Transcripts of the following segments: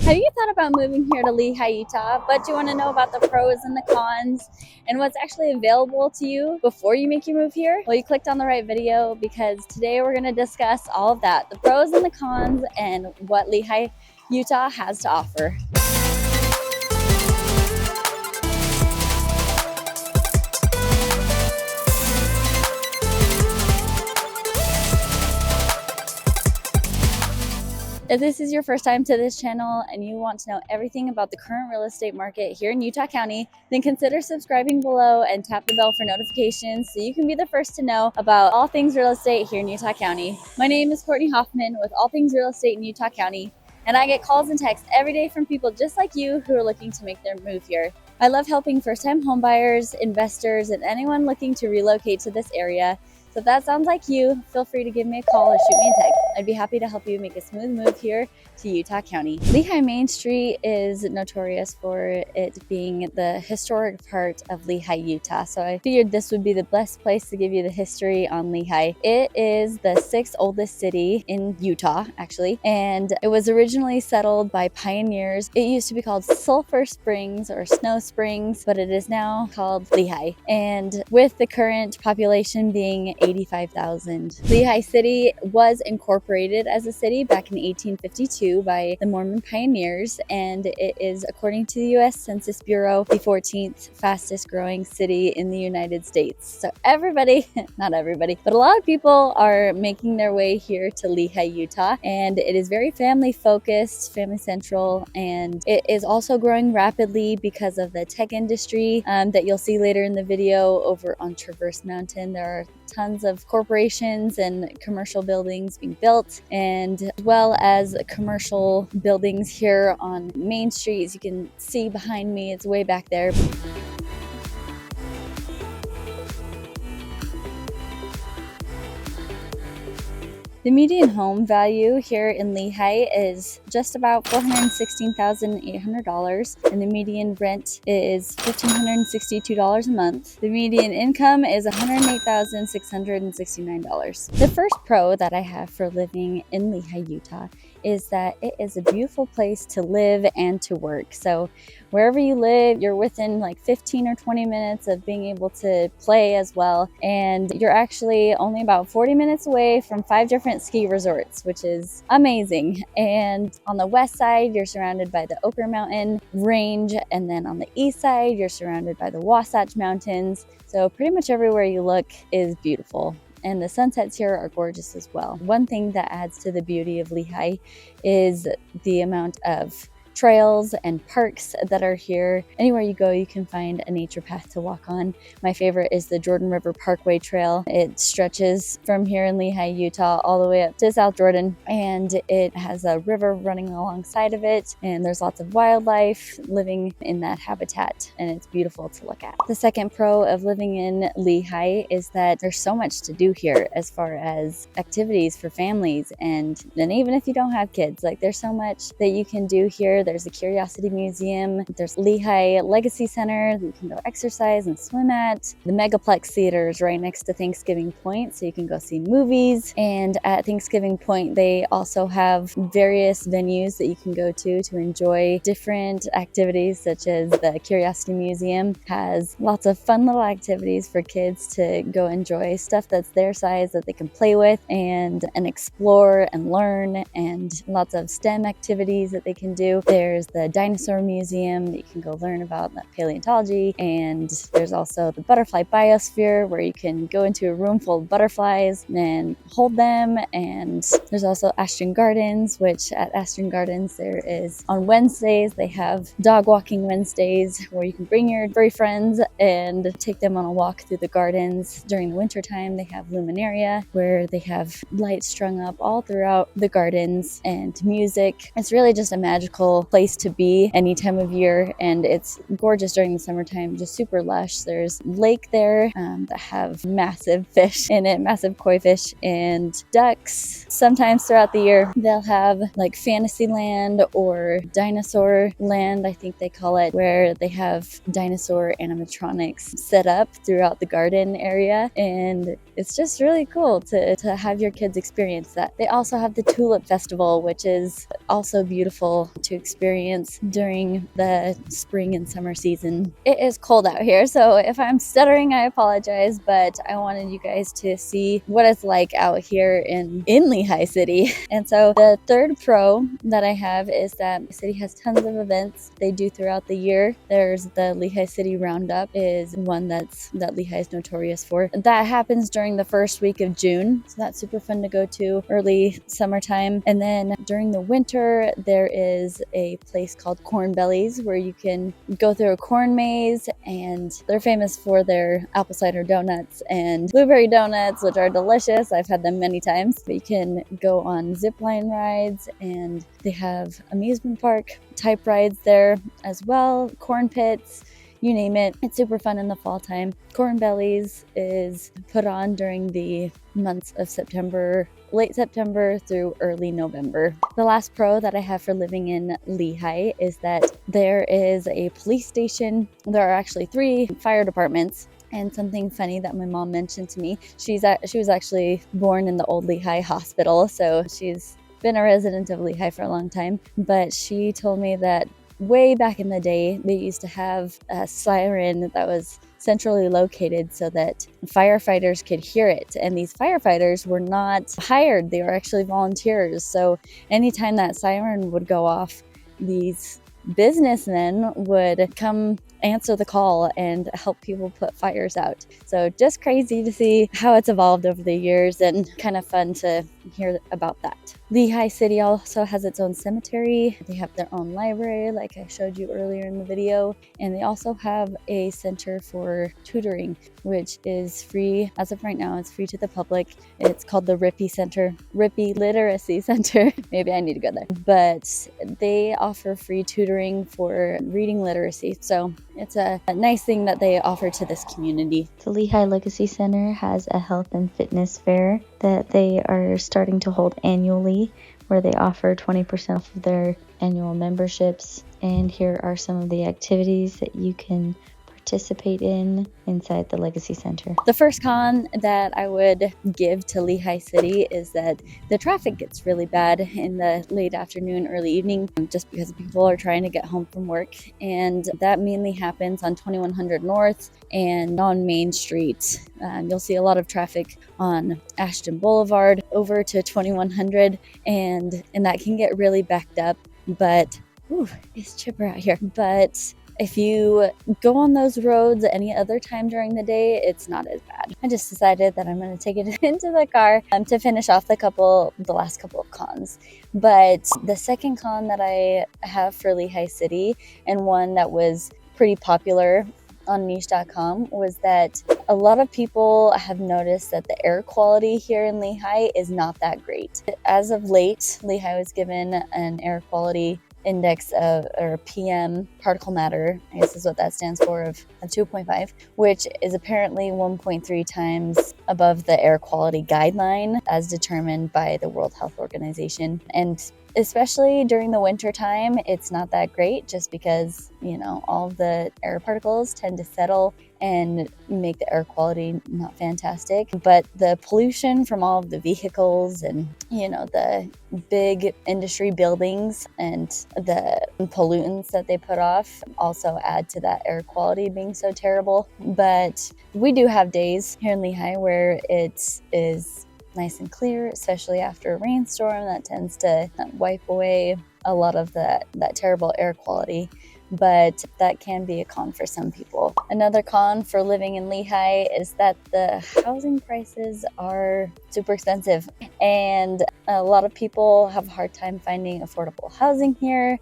Have you thought about moving here to Lehi, Utah, but you want to know about the pros and the cons and what's actually available to you before you make your move here? Well, you clicked on the right video because today we're going to discuss all of that, the pros and the cons and what Lehi, Utah has to offer. If this is your first time to this channel and you want to know everything about the current real estate market here in Utah County, then consider subscribing below and tap the bell for notifications so you can be the first to know about all things real estate here in Utah County. My name is Courtney Hoffman with All Things Real Estate in Utah County, and I get calls and texts every day from people just like you who are looking to make their move here. I love helping first-time homebuyers, investors, and anyone looking to relocate to this area. So if that sounds like you, feel free to give me a call or shoot me a text. I'd be happy to help you make a smooth move here to Utah County. Lehi Main Street is notorious for it being the historic part of Lehi, Utah. So I figured this would be the best place to give you the history on Lehi. It is the 6th oldest city in Utah, actually, and it was originally settled by pioneers. It used to be called Sulphur Springs or Snow Springs, but it is now called Lehi. And with the current population being 85,000. Lehi City was incorporated as a city back in 1852 by the Mormon pioneers, and it is, according to the U.S. Census Bureau, the 14th fastest growing city in the United States. So everybody, not everybody, but a lot of people are making their way here to Lehi, Utah, and it is very family focused, family central, and it is also growing rapidly because of the tech industry that you'll see later in the video over on Traverse Mountain. There are tons of corporations and commercial buildings being built, and as well as commercial buildings here on Main Street. As you can see behind me, it's way back there. The median home value here in Lehi is just about $416,800, and the median rent is $1,562 a month. The median income is $108,669. The first pro that I have for living in Lehi, Utah is that it is a beautiful place to live and to work. So wherever you live, you're within like 15 or 20 minutes of being able to play as well. And you're actually only about 40 minutes away from 5 different ski resorts, which is amazing. And on the west side, you're surrounded by the Oquirrh Mountain range. And then on the east side, you're surrounded by the Wasatch Mountains. So pretty much everywhere you look is beautiful. And the sunsets here are gorgeous as well. One thing that adds to the beauty of Lehi is the amount of trails and parks that are here. Anywhere you go, you can find a nature path to walk on. My favorite is the Jordan River Parkway Trail. It stretches from here in Lehi, Utah, all the way up to South Jordan, and it has a river running alongside of it, and there's lots of wildlife living in that habitat, and it's beautiful to look at. The second pro of living in Lehi is that there's so much to do here as far as activities for families, and then even if you don't have kids, like there's so much that you can do here. There's a Curiosity Museum. There's Lehi Legacy Center that you can go exercise and swim at. The Megaplex Theater is right next to Thanksgiving Point, so you can go see movies. And at Thanksgiving Point, they also have various venues that you can go to enjoy different activities, such as the Curiosity Museum has lots of fun little activities for kids to go enjoy, stuff that's their size that they can play with and explore and learn, and lots of STEM activities that they can do. There's the Dinosaur Museum that you can go learn about paleontology, and there's also the Butterfly Biosphere where you can go into a room full of butterflies and hold them. And there's also Ashton Gardens, which at Ashton Gardens there is on Wednesdays they have dog walking Wednesdays where you can bring your furry friends and take them on a walk through the gardens. During the winter time they have Luminaria where they have lights strung up all throughout the gardens and music. It's really just a magical place to be any time of year, and it's gorgeous during the summertime, just super lush. There's lake there that have massive fish in it, massive koi fish and ducks. Sometimes throughout the year they'll have like Fantasyland or Dinosaur Land, I think they call it, where they have dinosaur animatronics set up throughout the garden area, and it's just really cool to have your kids experience that. They also have the Tulip Festival, which is also beautiful to experience experience during the spring and summer season. It is cold out here, so if I'm stuttering, I apologize, but I wanted you guys to see what it's like out here in Lehi City. And so the third pro that I have is that the city has tons of events they do throughout the year. There's the Lehi City Roundup is one that Lehi is notorious for. That happens during the first week of June, so that's super fun to go to early summertime. And then during the winter, there is a place called Corn Bellies where you can go through a corn maze, and they're famous for their apple cider donuts and blueberry donuts, which are delicious. I've had them many times. But you can go on zip line rides, and they have amusement park type rides there as well, corn pits, you name it. It's super fun in the fall time. Corn Bellies is put on during the months of September, late September through early November. The last pro that I have for living in Lehi is that there is a police station. There are actually 3 fire departments. And something funny that my mom mentioned to me, she was actually born in the old Lehi hospital, so she's been a resident of Lehi for a long time. But she told me that way back in the day, they used to have a siren that was centrally located so that firefighters could hear it. And these firefighters were not hired, they were actually volunteers. So anytime that siren would go off, these businessmen would come answer the call and help people put fires out. So just crazy to see how it's evolved over the years, and kind of fun to hear about that. Lehi City also has its own cemetery. They have their own library, like I showed you earlier in the video, and they also have a center for tutoring, which is free. As of right now, it's free to the public. It's called the Rippy Literacy Center. Maybe I need to go there. But they offer free tutoring for reading literacy. So it's a nice thing that they offer to this community. The Lehi Legacy Center has a health and fitness fair that they are starting to hold annually, where they offer 20% off of their annual memberships. And here are some of the activities that you can participate in inside the Legacy Center. The first con that I would give to Lehi City is that the traffic gets really bad in the late afternoon, early evening, just because people are trying to get home from work. And that mainly happens on 2100 North and on Main Street. You'll see a lot of traffic on Ashton Boulevard over to 2100, and that can get really backed up. But it's chipper out here. But if you go on those roads any other time during the day, it's not as bad. I just decided that I'm going to take it into the car to finish off the last couple of cons. But the second con that I have for Lehi City, and one that was pretty popular on niche.com, was that a lot of people have noticed that the air quality here in Lehi is not that great. As of late, Lehi was given an air quality index or PM, particle matter, I guess is what that stands for, of 2.5, which is apparently 1.3 times above the air quality guideline as determined by the World Health Organization. And especially during the winter time, it's not that great, just because, all of the air particles tend to settle and make the air quality not fantastic. But the pollution from all of the vehicles and, the big industry buildings and the pollutants that they put off also add to that air quality being so terrible. But we do have days here in Lehi where it is nice and clear, especially after a rainstorm. That tends to wipe away a lot of that terrible air quality. But that can be a con for some people. Another con for living in Lehi is that the housing prices are super expensive, and a lot of people have a hard time finding affordable housing here,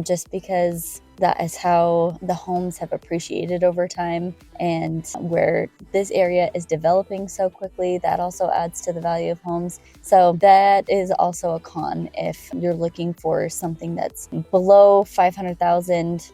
just because that is how the homes have appreciated over time. And where this area is developing so quickly, that also adds to the value of homes. So that is also a con if you're looking for something that's below 500,000.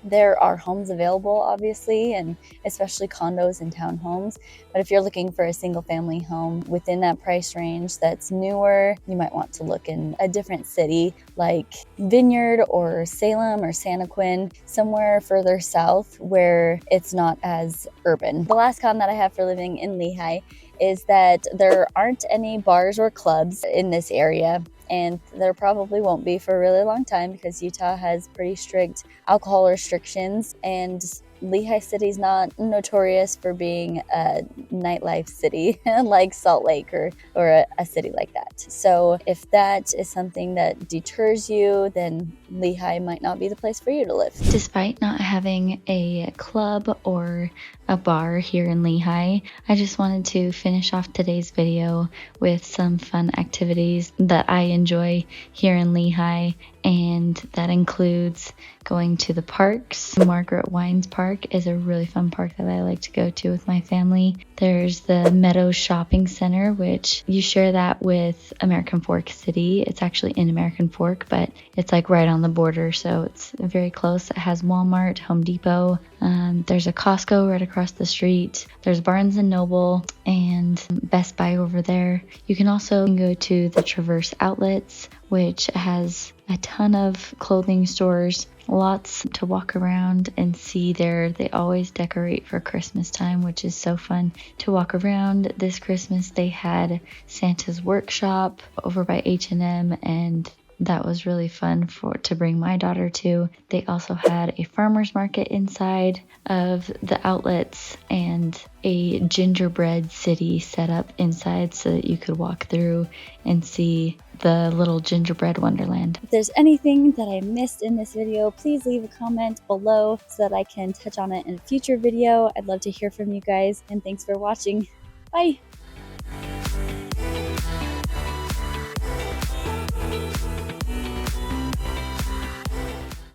There are homes available, obviously, and especially condos and townhomes. But if you're looking for a single family home within that price range that's newer, you might want to look in a different city like Vineyard or Salem or Santaquin, somewhere further south where it's not as urban. The last con that I have for living in Lehi is that there aren't any bars or clubs in this area. and there probably won't be for a really long time because Utah has pretty strict alcohol restrictions, and Lehi City's not notorious for being a nightlife city like Salt Lake or a city like that. So if that is something that deters you, then Lehi might not be the place for you to live. Despite not having a club or a bar here in Lehi, I just wanted to finish off today's video with some fun activities that I enjoy here in Lehi, and that includes going to the parks. Margaret Wines Park is a really fun park that I like to go to with my family. There's the Meadows Shopping Center, which you share that with American Fork City. It's actually in American Fork, but it's like right on the border, so it's very close. It has Walmart, Home Depot. There's a Costco right across the street. There's Barnes & Noble and Best Buy over there. You can also go to the Traverse Outlets, which has a ton of clothing stores, lots to walk around and see there. They always decorate for Christmas time, which is so fun to walk around. This Christmas they had Santa's Workshop over by H&M, and that was really fun to bring my daughter to. They also had a farmer's market inside of the outlets and a gingerbread city set up inside so that you could walk through and see the little gingerbread wonderland. If there's anything that I missed in this video, please leave a comment below so that I can touch on it in a future video. I'd love to hear from you guys, and thanks for watching. Bye!